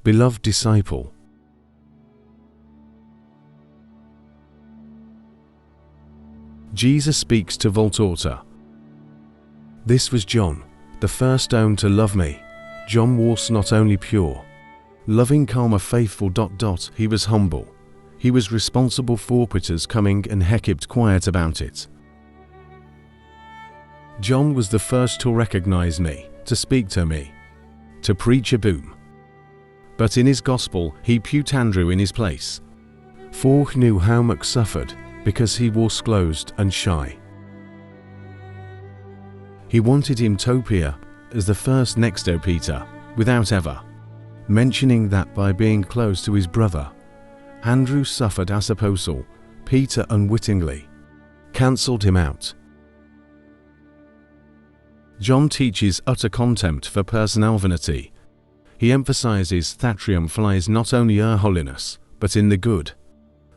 beloved disciple. Jesus speaks to VALTORTA. This was John, the first stone to love me. John was not only pure, loving, calm, faithful. He was humble. He was responsible for Peter's coming and he kept quiet about it. John was the first to recognize me, to speak to me, to preach a boom. But in his gospel he put Andrew in his place. For he knew how much suffered, because he was closed and shy. He wanted him to appear as the first next to Peter, without ever mentioning that by being close to his brother, Andrew suffered as apostle. Peter unwittingly cancelled him out. John teaches utter contempt for personal vanity. He emphasizes that triumph lies not only in holiness, but in the good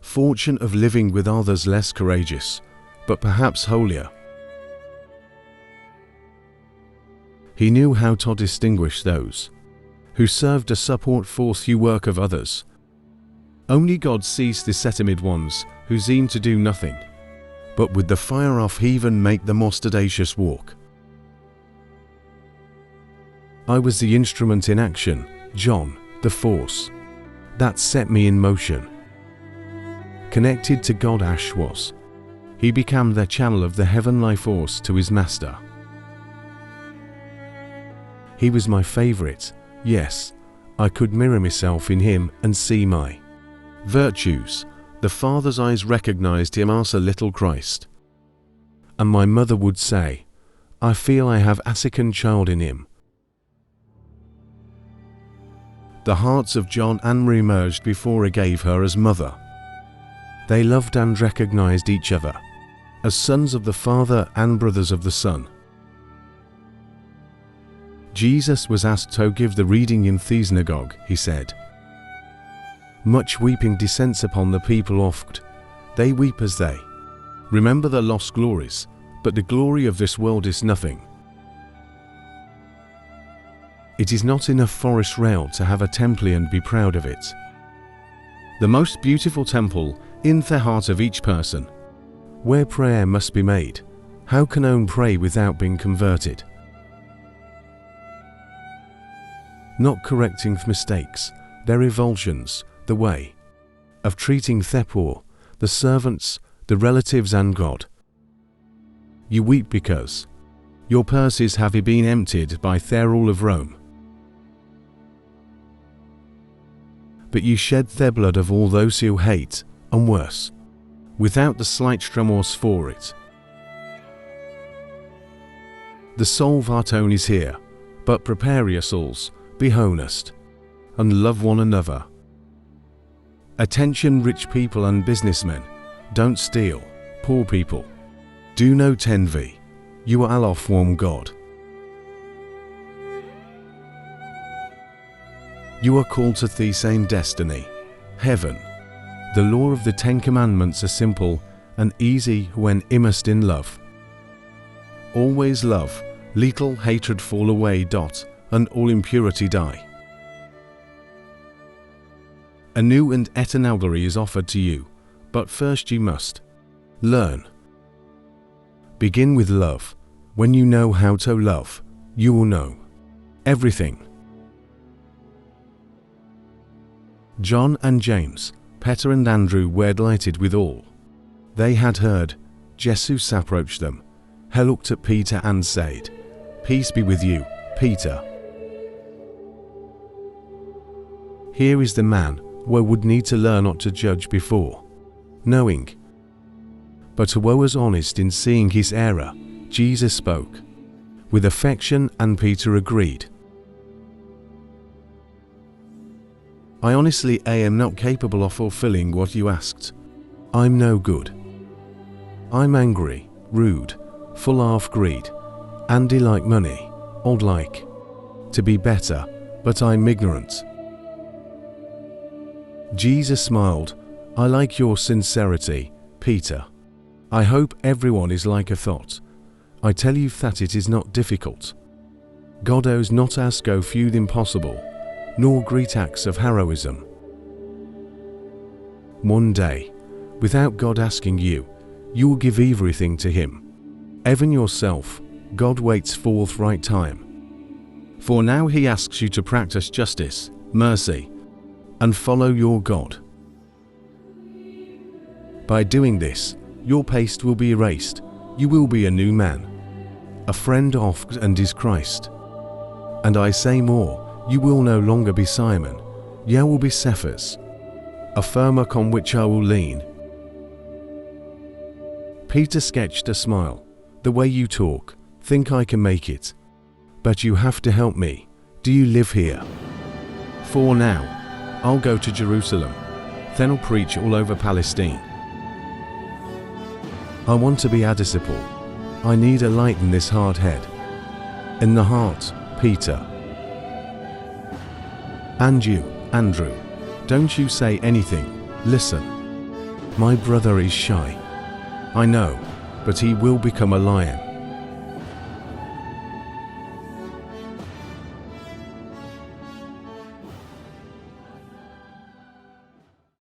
fortune of living with others less courageous, but perhaps holier. He knew how to distinguish those who served to support forth the work of others. Only God sees the timid ones who seem to do nothing, but with the fire of heaven make the most audacious walk. I was the instrument in action, John, the force that set me in motion. Connected to God Ash was. He became the channel of the heavenly force to his master. He was my favorite. Yes, I could mirror myself in him and see my virtues. The Father's eyes recognized him as a little Christ. And my mother would say, I feel I have a second child in him. The hearts of John and Marie merged before I gave her as mother. They loved and recognized each other as sons of the Father and brothers of the Son. Jesus was asked to give the reading in the synagogue. He said, much weeping descends upon the people oft. They weep as they remember their lost glories, but the glory of this world is nothing. It is not enough for Israel to have a temple and be proud of it. The most beautiful temple in the heart of each person, where prayer must be made. How can one pray without being converted? Not correcting mistakes, their revulsions, the way of treating the poor, the servants, the relatives and God. You weep because your purses have been emptied by the rule of Rome. But you shed the blood of all those who hate, and worse, without the slight remorse for it. The soul of our tone is here, but prepare your souls, be honest, and love one another. Attention rich people and businessmen, don't steal, poor people. Do not envy, you are all of one God. You are called to the same destiny, heaven. The law of the 10 Commandments are simple and easy when immersed in love. Always love, little hatred fall away. And all impurity die. A new and eternal glory is offered to you, but first you must learn. Begin with love. When you know how to love, you will know everything. John and James, Peter and Andrew were delighted with all they had heard. Jesus approached them. He looked at Peter and said, Peace be with you, Peter. Here is the man who would need to learn not to judge before knowing, but who was honest in seeing his error. Jesus spoke with affection and Peter agreed. I honestly am not capable of fulfilling what you asked. I'm no good. I'm angry, rude, full of greed, and like money. I'd like to be better, but I'm ignorant. Jesus smiled. I like your sincerity, Peter. I hope everyone is like a thought. I tell you that it is not difficult. God does not ask of you the impossible, nor great acts of heroism. One day, without God asking you, you will give everything to Him. Even yourself, God waits for the right time. For now He asks you to practice justice, mercy, and follow your God. By doing this, your past will be erased. You will be a new man, a friend of God and His Christ. And I say more, you will no longer be Simon, you will be Cephas, a firm rock on which I will lean. Peter sketched a smile. The way you talk, think I can make it. But you have to help me. Do you live here? For now, I'll go to Jerusalem, then I'll preach all over Palestine. I want to be a disciple. I need a light in this hard head. In the heart, Peter. And you, Andrew, don't you say anything. Listen. My brother is shy. I know, but he will become a lion.